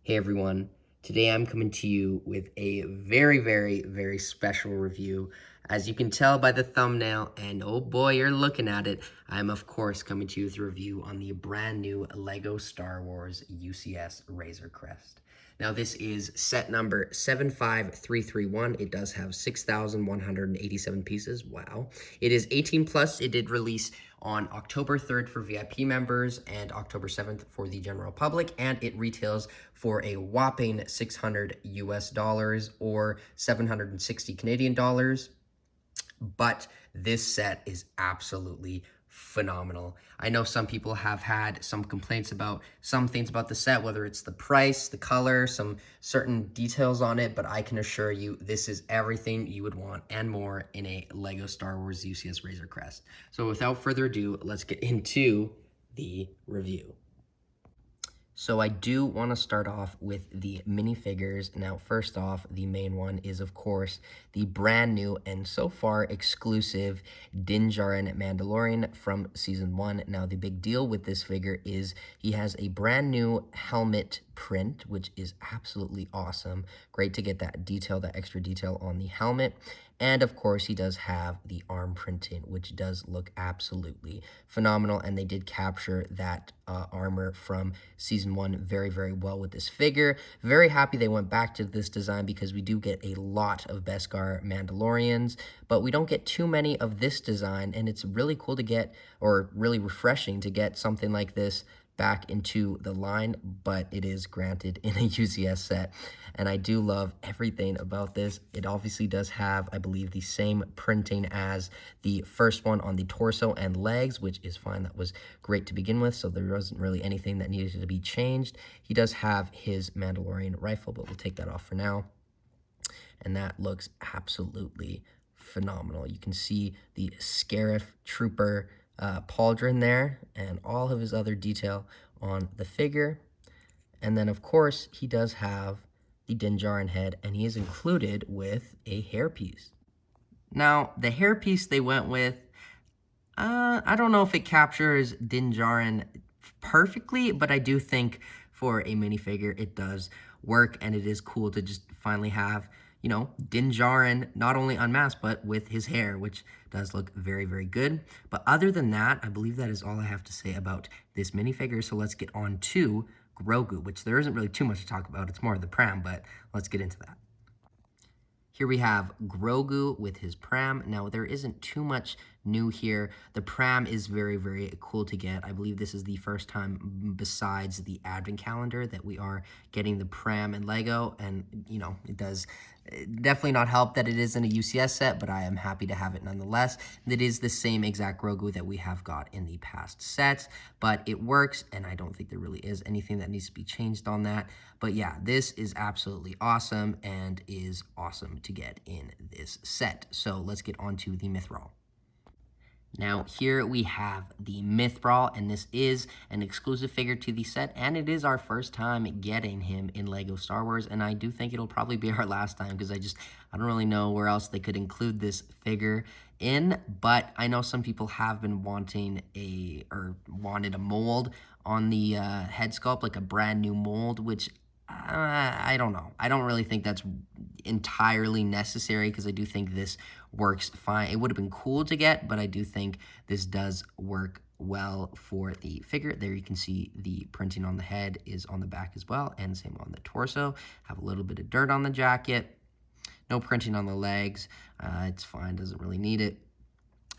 Hey everyone, today I'm coming to you with a very special review. As you can tell by the thumbnail, and oh boy, you're looking at it, I'm of course coming to you with a review on the brand new LEGO Star Wars UCS Razor Crest. Now this is set number 75331. It does have 6,187 pieces. Wow. It is 18 plus. It did release on October 3rd for VIP members and October 7th for the general public, and it retails for a whopping 600 US dollars or 760 Canadian dollars. But this set is absolutely phenomenal. I know some people have had some complaints about some things about the set, whether it's the price, the color, some certain details on it, but I can assure you this is everything you would want and more in a LEGO Star Wars UCS Razor Crest. So without further ado, let's get into the review. So I do want to start off with the minifigures. Now, first off, the main one is, of course, the brand new and so far exclusive Din Djarin Mandalorian from Season 1. Now, the big deal with this figure is he has a brand new helmet print, which is absolutely awesome. Great to get that detail, that extra detail on the helmet. And of course, he does have the arm printing, which does look absolutely phenomenal. And they did capture that armor from Season 1 very well with this figure. Very happy they went back to this design because we do get a lot of Beskar Mandalorians, but we don't get too many of this design. And it's really cool to get, or really refreshing to get something like this back into the line, but it is granted in a UCS set. And I do love everything about this. It obviously does have, I believe, the same printing as the first one on the torso and legs, which is fine. That was great to begin with, so there wasn't really anything that needed to be changed. He does have his Mandalorian rifle, but we'll take that off for now. And that looks absolutely phenomenal. You can see the Scarif Trooper pauldron there and all of his other detail on the figure. And then, of course, he does have the Din Djarin head, and he is included with a hairpiece. Now, the hairpiece they went with, I don't know if it captures Din Djarin perfectly, but I do think for a minifigure it does work, and it is cool to just finally have, you know, Din Djarin not only unmasked, but with his hair, which does look very good. But other than that, I believe that is all I have to say about this minifigure. So let's get on to Grogu, which there isn't really too much to talk about. It's more of the pram, but let's get into that. Here we have Grogu with his pram. Now, there isn't too much new here. The pram is very cool to get. I believe this is the first time besides the advent calendar that we are getting the pram and Lego. And, you know, it does definitely not help that it isn't a UCS set, but I am happy to have it nonetheless. It is the same exact Grogu that we have got in the past sets, but it works, and I don't think there really is anything that needs to be changed on that. But yeah, this is absolutely awesome and is awesome to get in this set. So let's get on to the Mythrol. Now, here we have the Mythrol, and this is an exclusive figure to the set, and it is our first time getting him in LEGO Star Wars, and I do think it'll probably be our last time because I don't really know where else they could include this figure in, but I know some people have been wanted a mold on the head sculpt, like a brand new mold, which I don't know. I don't really think that's entirely necessary because I do think this works fine. It would have been cool to get, but I do think this does work well for the figure. There you can see the printing on the head is on the back as well, and same on the torso. Have a little bit of dirt on the jacket. No printing on the legs. It's fine, doesn't really need it.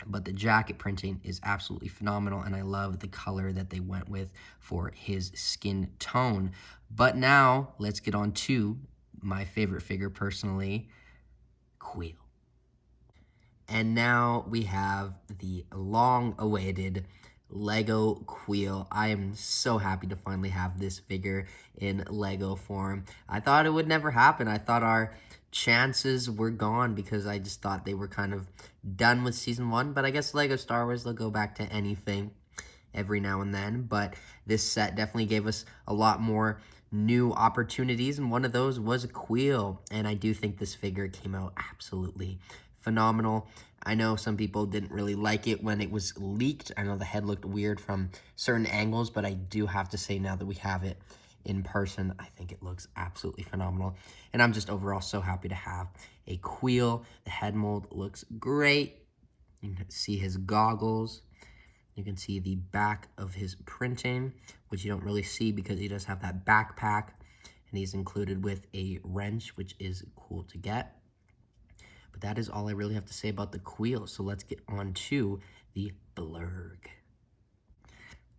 But the jacket printing is absolutely phenomenal, and I love the color that they went with for his skin tone. But now, let's get on to my favorite figure personally, Quill. And now we have the long-awaited Lego Quill. I am so happy to finally have this figure in Lego form. I thought it would never happen. I thought our chances were gone because I just thought they were kind of done with Season 1. But I guess Lego Star Wars, they'll go back to anything every now and then. But this set definitely gave us a lot more new opportunities, and one of those was a Quill. And I do think this figure came out absolutely phenomenal. I know some people didn't really like it when it was leaked. I know the head looked weird from certain angles, but I do have to say now that we have it in person, I think it looks absolutely phenomenal. And I'm just overall so happy to have a Queel. The head mold looks great. You can see his goggles. You can see the back of his printing, which you don't really see because he does have that backpack. And he's included with a wrench, which is cool to get. But that is all I really have to say about the Queel. So let's get on to the Blurg.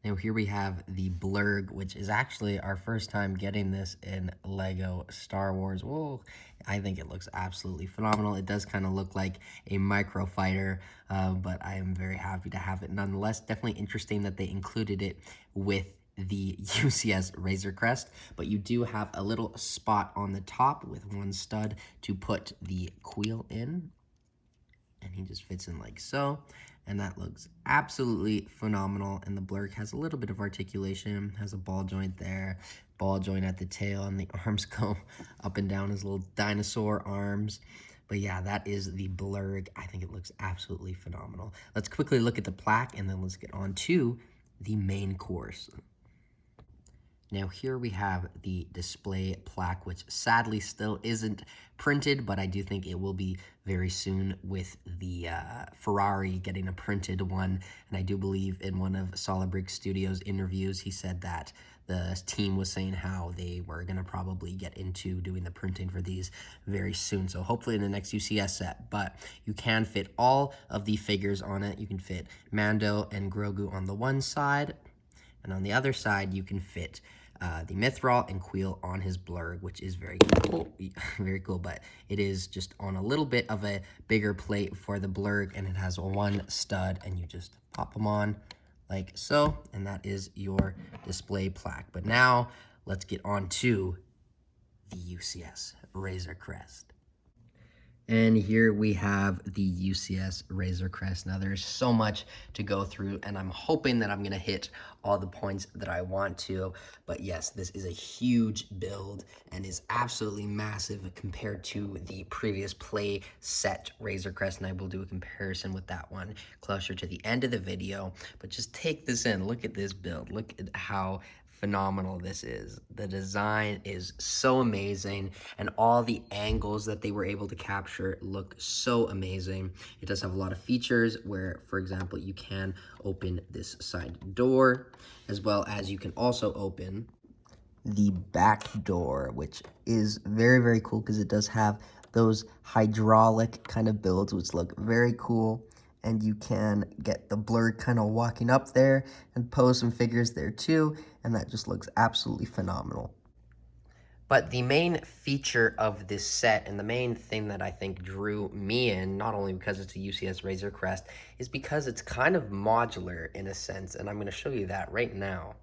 Now here we have the Blurg, which is actually our first time getting this in Lego Star Wars. Whoa, I think it looks absolutely phenomenal. It does kind of look like a microfighter, but I am very happy to have it nonetheless. Definitely interesting that they included it with the UCS Razor Crest, but you do have a little spot on the top with one stud to put the Queel in, and he just fits in like so, and that looks absolutely phenomenal. And the Blurg has a little bit of articulation, has a ball joint there, ball joint at the tail, and the arms go up and down his little dinosaur arms. But yeah, that is the Blurg. I think it looks absolutely phenomenal. Let's quickly look at the plaque, and then let's get on to the main course. Now here we have the display plaque, which sadly still isn't printed, but I do think it will be very soon with the Ferrari getting a printed one. And I do believe in one of Solid Brick Studios interviews, he said that the team was saying how they were going to probably get into doing the printing for these very soon. So hopefully in the next UCS set, but you can fit all of the figures on it. You can fit Mando and Grogu on the one side, and on the other side, you can fit the Mythrol and Queel on his Blurg, which is very cool. Very cool, but it is just on a little bit of a bigger plate for the Blurg, and it has one stud, and you just pop them on like so, and that is your display plaque. But now, let's get on to the UCS Razor Crest. And here we have the UCS Razor Crest. Now there's so much to go through, and I'm hoping that I'm gonna hit all the points that I want to. But yes, this is a huge build and is absolutely massive compared to the previous play set Razor Crest, and I will do a comparison with that one closer to the end of the video. But just take this in, look at this build, look at how phenomenal this is. The design is so amazing, and all the angles that they were able to capture look so amazing. It does have a lot of features where, for example, you can open this side door, as well as you can also open the back door, which is very, very cool because it does have those hydraulic kind of builds, which look very cool. And you can get the Blurg kind of walking up there and pose some figures there too, and that just looks absolutely phenomenal. But the main feature of this set, and the main thing that I think drew me in, not only because it's a UCS Razor Crest, is because it's kind of modular in a sense, and I'm going to show you that right now.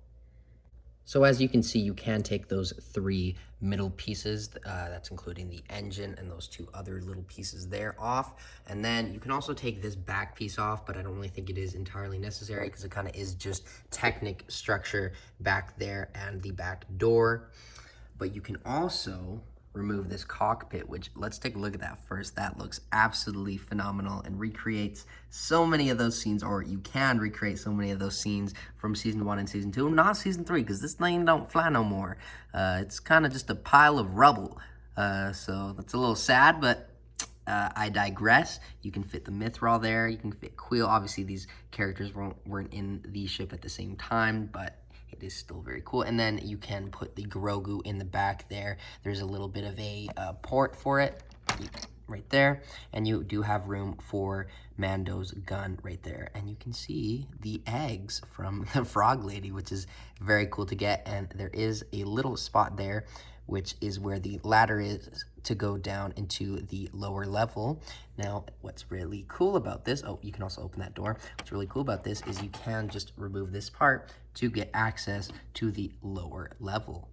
So as you can see, you can take those three middle pieces, that's including the engine and those two other little pieces there off. And then you can also take this back piece off, but I don't really think it is entirely necessary because it kind of is just Technic structure back there and the back door. But you can also remove this cockpit, which let's take a look at that first. That looks absolutely phenomenal and recreates so many of those scenes, or you can recreate so many of those scenes from season 1 and season 2, not season 3, because this thing don't fly no more. It's kind of just a pile of rubble. So that's a little sad, but I digress. You can fit the Mythrol there. You can fit Queel. Obviously, these characters weren't in the ship at the same time, but it is still very cool. And then you can put the Grogu in the back there. There's a little bit of a port for it right there. And you do have room for Mando's gun right there. And you can see the eggs from the Frog Lady, which is very cool to get. And there is a little spot there, which is where the ladder is to go down into the lower level. Now, what's really cool about this, oh, you can also open that door. What's really cool about this is you can just remove this part to get access to the lower level.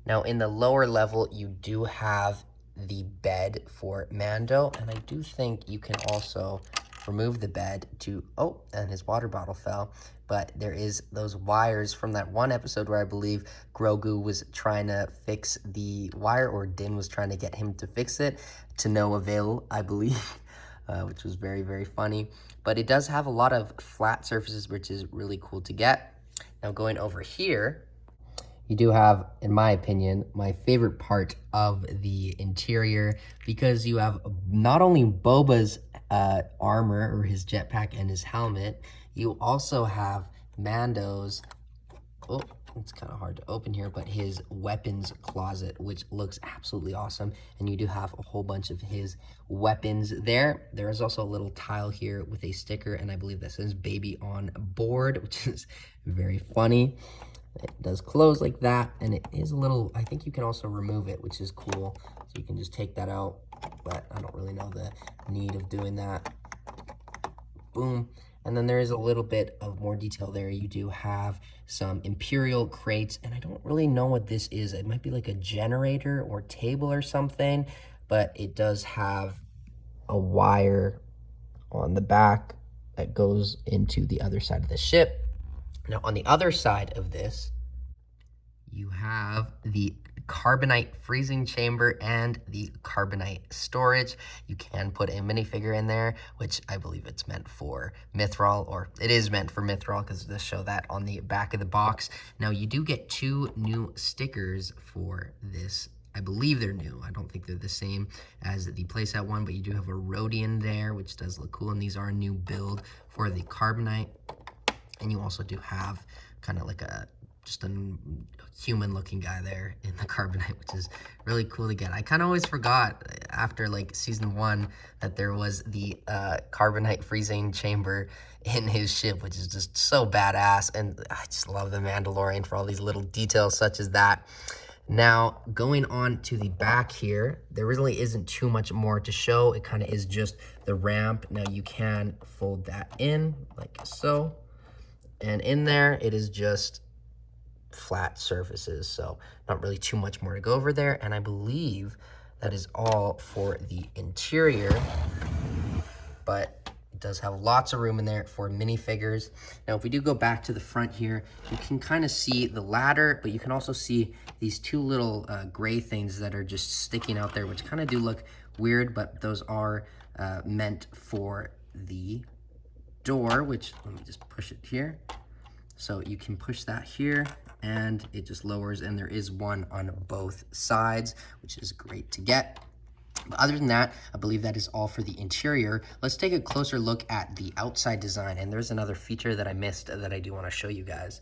Now, in the lower level, you do have the bed for Mando, and I do think you can also remove the bed to, oh, and his water bottle fell, but there is those wires from that one episode where I believe Grogu was trying to fix the wire, or Din was trying to get him to fix it, to no avail, I believe, which was very, very funny. But it does have a lot of flat surfaces, which is really cool to get. Now going over here, you do have, in my opinion, my favorite part of the interior, because you have not only Boba's armor or his jetpack and his helmet, you also have Mando's, oh, it's kind of hard to open here, but his weapons closet, which looks absolutely awesome. And you do have a whole bunch of his weapons there. There is also a little tile here with a sticker, and I believe that says baby on board, which is very funny. It does close like that, and it is a little, I think you can also remove it, which is cool. So you can just take that out, but I don't really know the need of doing that. Boom. And then there is a little bit of more detail there. You do have some Imperial crates, and I don't really know what this is. It might be like a generator or table or something, but it does have a wire on the back that goes into the other side of the ship. Now, on the other side of this, you have the carbonite freezing chamber and the carbonite storage. You can put a minifigure in there, which I believe it's meant for Mithril, or it is meant for Mithril because it does show that on the back of the box. Now, you do get 2 new stickers for this. I believe they're new. I don't think they're the same as the playset one, but you do have a Rhodian there, which does look cool, and these are a new build for the carbonite. And you also do have kind of like just a human looking guy there in the carbonite, which is really cool to get. I kind of always forgot after like season 1 that there was the carbonite freezing chamber in his ship, which is just so badass. And I just love the Mandalorian for all these little details such as that. Now, going on to the back here, there really isn't too much more to show. It kind of is just the ramp. Now, you can fold that in like so. And in there, it is just flat surfaces. So not really too much more to go over there. And I believe that is all for the interior. But it does have lots of room in there for minifigures. Now, if we do go back to the front here, you can kind of see the ladder, but you can also see these 2 little gray things that are just sticking out there, which kind of do look weird, but those are meant for the door, which, let me just push it here. So you can push that here and it just lowers, and there is one on both sides, which is great to get. But other than that, I believe that is all for the interior. Let's take a closer look at the outside design, and there's another feature that I missed that I do want to show you guys.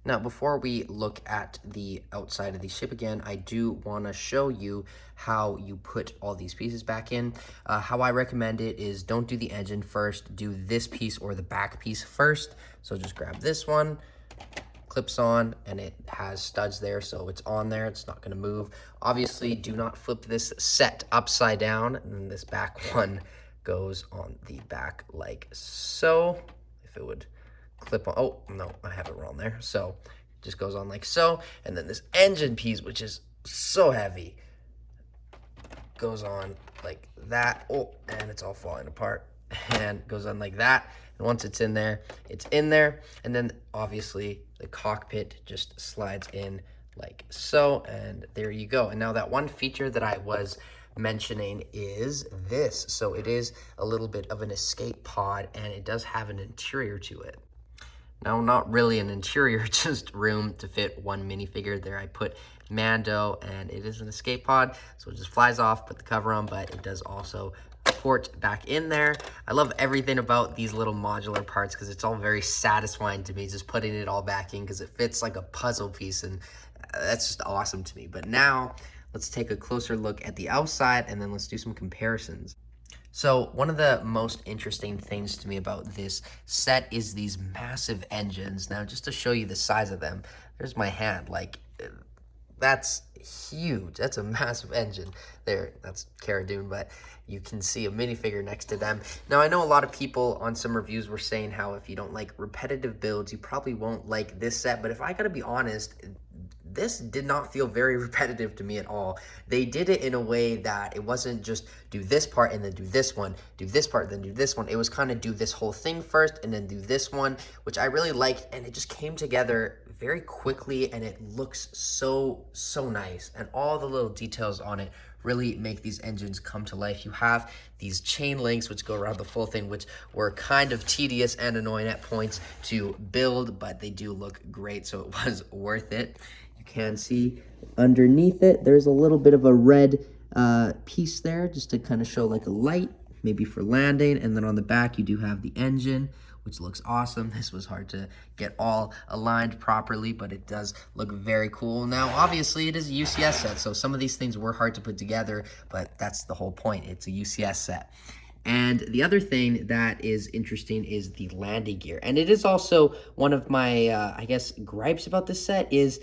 Now, before we look at the outside of the ship again, I do want to show you how you put all these pieces back in. How I recommend it is don't do the engine first, do this piece or the back piece first. So just grab this one, clips on, and it has studs there, so it's on there, it's not going to move. Obviously, do not flip this set upside down, and then this back one goes on the back like so. If it would clip on, oh no, I have it wrong there. So it just goes on like so, and then this engine piece, which is so heavy, goes on like that. Oh, and it's all falling apart, and goes on like that. And once it's in there, and then obviously the cockpit just slides in like so, and there you go. And now that one feature that I was mentioning is this. So it is a little bit of an escape pod, and it does have an interior to it. Now, not really an interior, just room to fit one minifigure. There I put Mando, and it is an escape pod, so it just flies off, put the cover on, but it does also port back in there. I love everything about these little modular parts because it's all very satisfying to me, just putting it all back in because it fits like a puzzle piece, and that's just awesome to me. But now, let's take a closer look at the outside, and then let's do some comparisons. So one of the most interesting things to me about this set is these massive engines. Now, just to show you the size of them, there's my hand. Like, that's huge. That's a massive engine. There, that's Cara Dune, but you can see a minifigure next to them. Now, I know a lot of people on some reviews were saying how if you don't like repetitive builds, you probably won't like this set. But if I gotta be honest, this did not feel very repetitive to me at all. They did it in a way that it wasn't just do this part and then do this one, do this part, then do this one. It was kind of do this whole thing first and then do this one, which I really liked, and it just came together very quickly, and it looks so nice. And all the little details on it really make these engines come to life. You have these chain links which go around the full thing, which were kind of tedious and annoying at points to build, but they do look great, so it was worth it. You can see underneath it, there's a little bit of a red piece there just to kind of show like a light, maybe for landing. And then on the back, you do have the engine, which looks awesome. This was hard to get all aligned properly, but it does look very cool. Now, obviously, it is a UCS set, so some of these things were hard to put together, but that's the whole point. It's a UCS set. And the other thing that is interesting is the landing gear. And it is also one of my, I guess, gripes about this set is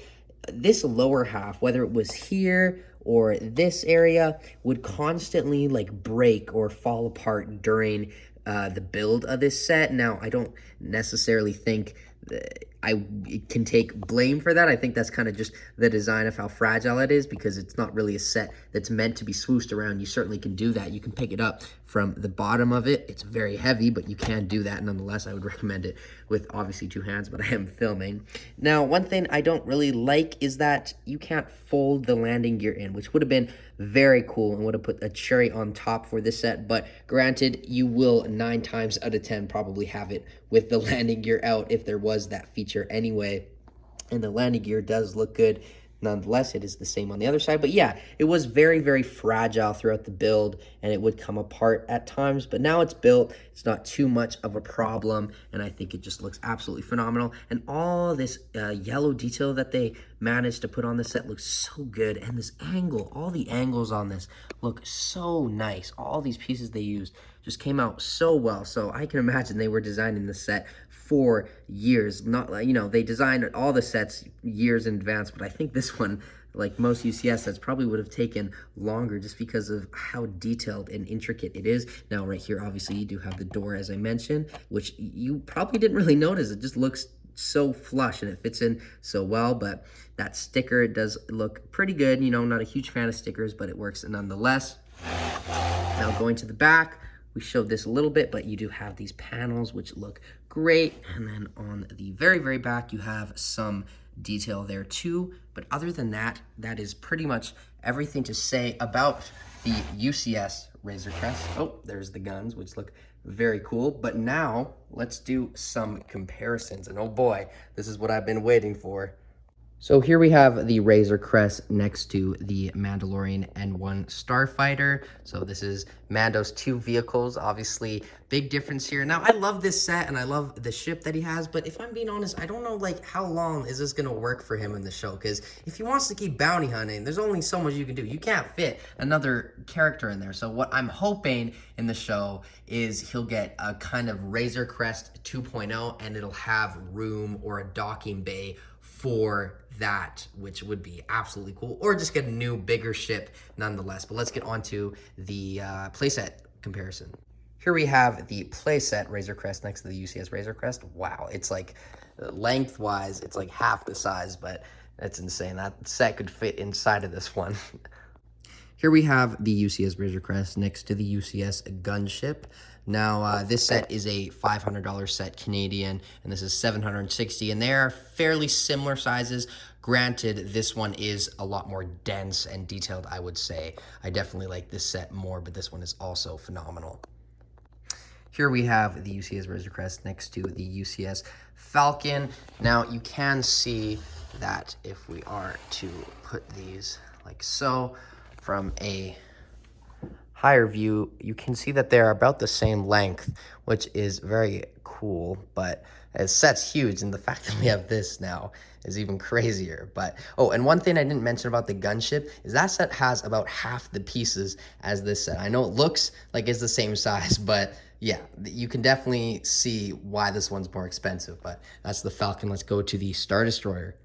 this lower half, whether it was here or this area, would constantly like break or fall apart during the build of this set. Now, I don't necessarily think I can take blame for that. I think that's kind of just the design of how fragile it is, because it's not really a set that's meant to be swooshed around. You certainly can do that. You can pick it up from the bottom of it. It's very heavy, but you can do that nonetheless. I would recommend it with obviously 2 hands, but I am filming. Now, one thing I don't really like is that you can't fold the landing gear in, which would have been very cool and would have put a cherry on top for this set. But granted, you will 9 times out of 10 probably have it with the landing gear out if there was that feature anyway. And the landing gear does look good. Nonetheless, it is the same on the other side. But yeah, it was very, very fragile throughout the build, and it would come apart at times. But now it's built. It's not too much of a problem, and I think it just looks absolutely phenomenal. And all this yellow detail that they managed to put on the set looks so good. And this angle, all the angles on this look so nice. All these pieces they used just came out so well. So I can imagine they were designing the set for years. Not, you know, they designed all the sets years in advance, but I think this one, like most UCS sets, probably would have taken longer just because of how detailed and intricate it is. Now, right here, obviously, you do have the door, as I mentioned, which you probably didn't really notice. It just looks so flush and it fits in so well. But that sticker does look pretty good. You know, not a huge fan of stickers, but it works nonetheless. Now, going to the back, we showed this a little bit, but you do have these panels which look great. And then on the very, very back, you have some detail there too. But other than that, that is pretty much everything to say about the UCS Razor Crest. Oh, there's the guns, which look very cool. But now let's do some comparisons. And oh boy, this is what I've been waiting for. So here we have the Razor Crest next to the Mandalorian N1 Starfighter. So this is Mando's 2 vehicles, obviously big difference here. Now I love this set and I love the ship that he has, but if I'm being honest, I don't know like how long is this gonna work for him in the show, because if he wants to keep bounty hunting, there's only so much you can do. You can't fit another character in there. So what I'm hoping in the show is he'll get a kind of Razor Crest 2.0 and it'll have room or a docking bay for that, which would be absolutely cool, or just get a new bigger ship nonetheless. But let's get on to the playset comparison. Here we have the playset Razor Crest next to the UCS Razor Crest. Wow, it's like lengthwise it's like half the size, but that's insane. That set could fit inside of this one. Here we have the UCS Razor Crest next to the UCS Gunship. Now, this set is a $500 set Canadian, and this is $760, and they're fairly similar sizes. Granted, this one is a lot more dense and detailed, I would say. I definitely like this set more, but this one is also phenomenal. Here we have the UCS Razor Crest next to the UCS Falcon. Now, you can see that if we are to put these like so, from a higher view, you can see that they're about the same length, which is very cool, but the set's huge, and the fact that we have this now is even crazier. But oh, and one thing I didn't mention about the gunship is that set has about half the pieces as this set. I know it looks like it's the same size, but yeah, you can definitely see why this one's more expensive. But that's the Falcon. Let's go to the Star Destroyer.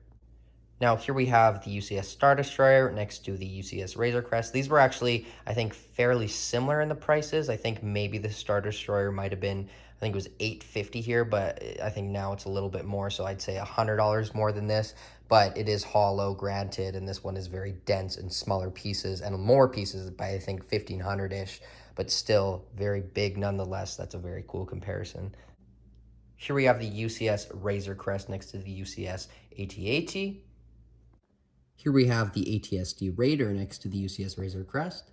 Now, here we have the UCS Star Destroyer next to the UCS Razor Crest. These were actually, I think, fairly similar in the prices. I think maybe the Star Destroyer might have been, I think it was $850 here, but I think now it's a little bit more, so I'd say $100 more than this. But it is hollow, granted, and this one is very dense and smaller pieces, and more pieces by, I think, 1,500-ish, but still very big nonetheless. That's a very cool comparison. Here we have the UCS Razor Crest next to the UCS AT-AT. Here we have the AT-ST Raider next to the UCS Razor Crest.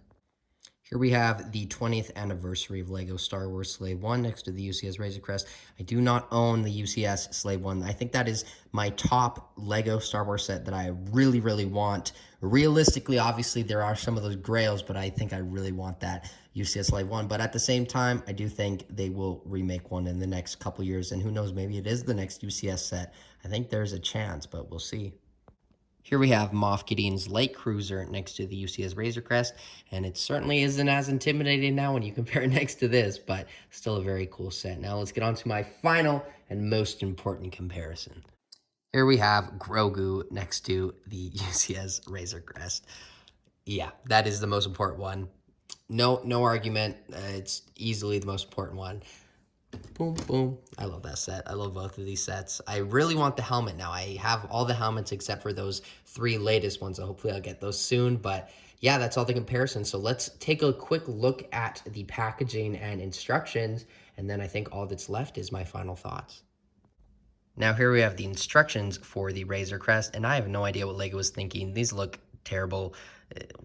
Here we have the 20th anniversary of LEGO Star Wars Slave 1 next to the UCS Razor Crest. I do not own the UCS Slave 1. I think that is my top LEGO Star Wars set that I really, really want. Realistically, obviously, there are some of those grails, but I think I really want that UCS Slave 1. But at the same time, I do think they will remake one in the next couple years. And who knows, maybe it is the next UCS set. I think there's a chance, but we'll see. Here we have Moff Gideon's light cruiser next to the UCS Razor Crest, and it certainly isn't as intimidating now when you compare it next to this, but still a very cool set. Now let's get on to my final and most important comparison. Here we have Grogu next to the UCS Razor Crest. Yeah, that is the most important one. No argument. It's easily the most important one. Boom, boom. I love that set. I love both of these sets. I really want the helmet now. I have all the helmets except for those 3 latest ones, so hopefully I'll get those soon. But yeah, that's all the comparisons. So let's take a quick look at the packaging and instructions, and then I think all that's left is my final thoughts. Now here we have the instructions for the Razor Crest, and I have no idea what LEGO was thinking. These look terrible.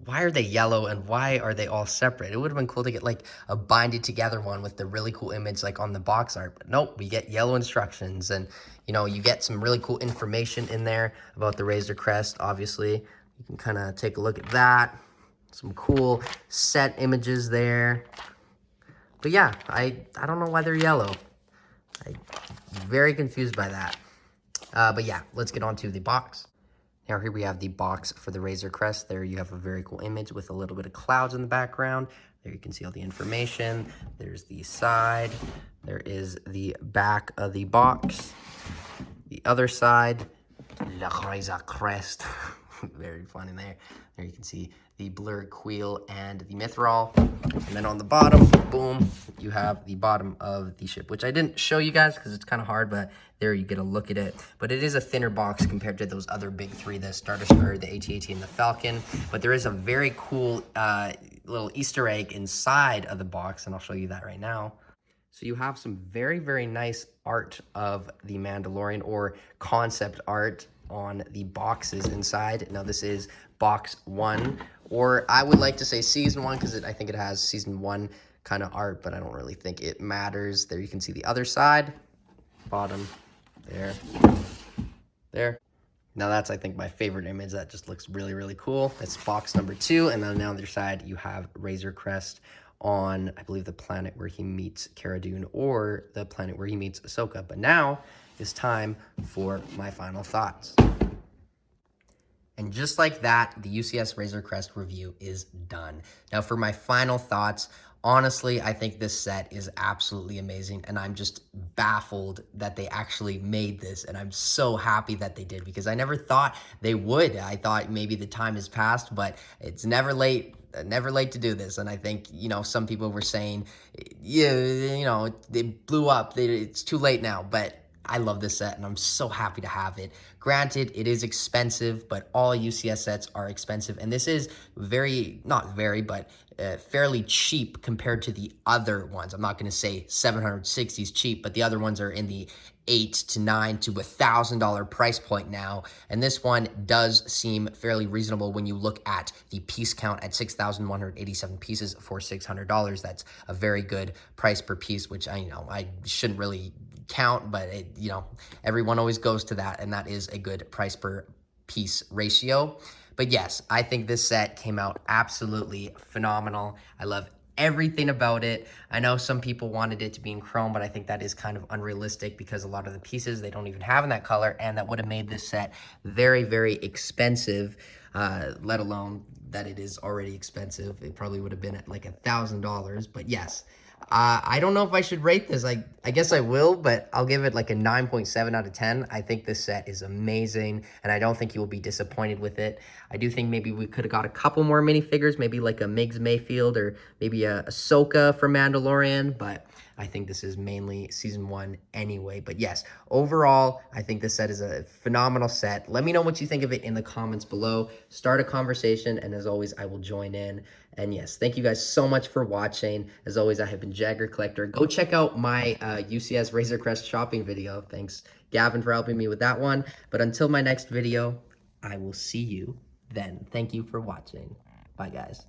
Why are they yellow and why are they all separate? It would have been cool to get like a binded together one with the really cool image like on the box art, but nope, we get yellow instructions, and you know, you get some really cool information in there about the Razor Crest. Obviously, you can kind of take a look at that. Some cool set images there. But yeah, I don't know why they're yellow. I'm very confused by that. But yeah, let's get on to the box. Now here we have the box for the Razor Crest. There you have a very cool image with a little bit of clouds in the background. There you can see all the information. There's the side. There is the back of the box. The other side, the Razor Crest. Very funny there. There you can see the blurred quill and the mithril. And then on the bottom, boom, you have the bottom of the ship, which I didn't show you guys because it's kind of hard, but there you get a look at it. But it is a thinner box compared to those other big 3, the Star Destroyer, the AT-AT, and the Falcon. But there is a very cool little Easter egg inside of the box, and I'll show you that right now. So you have some very, very nice art of the Mandalorian, or concept art, on the boxes inside. Now this is box 1, or I would like to say season 1 because I think it has season 1 kind of art, but I don't really think it matters. There you can see the other side, bottom, there. Now that's, I think, my favorite image. That just looks really, really cool. That's box number 2, and then on the other side you have Razor Crest on, I believe, the planet where he meets Cara Dune, or the planet where he meets Ahsoka. But now it's time for my final thoughts. And just like that, the UCS Razor Crest review is done. Now for my final thoughts, honestly, I think this set is absolutely amazing, and I'm just baffled that they actually made this, and I'm so happy that they did, because I never thought they would. I thought maybe the time has passed, but it's never late to do this. And I think, you know, some people were saying, yeah, you know, they blew up, it's too late now, but I love this set, and I'm so happy to have it. Granted, it is expensive, but all UCS sets are expensive, and this is fairly cheap compared to the other ones. I'm not going to say 760 is cheap, but the other ones are in the $800 to $900 to $1,000 price point now, and this one does seem fairly reasonable when you look at the piece count at 6,187 pieces for $600. That's a very good price per piece, which I shouldn't really count, but everyone always goes to that, and that is a good price per piece ratio. But yes, I think this set came out absolutely phenomenal. I love everything about it. I know some people wanted it to be in chrome, but I think that is kind of unrealistic because a lot of the pieces they don't even have in that color, and that would have made this set very, very expensive, let alone that it is already expensive. It probably would have been at like $1,000, but yes. I don't know if I should rate this. I guess I will, but I'll give it like a 9.7 out of 10. I think this set is amazing, and I don't think you will be disappointed with it. I do think maybe we could have got a couple more minifigures, maybe like a Migs Mayfield or maybe a Ahsoka from Mandalorian, but I think this is mainly season 1 anyway. But yes, overall, I think this set is a phenomenal set. Let me know what you think of it in the comments below. Start a conversation, and as always, I will join in. And yes, thank you guys so much for watching. As always, I have been Jagger Collector. Go check out my UCS Razor Crest shopping video. Thanks, Gavin, for helping me with that one. But until my next video, I will see you then. Thank you for watching. Bye, guys.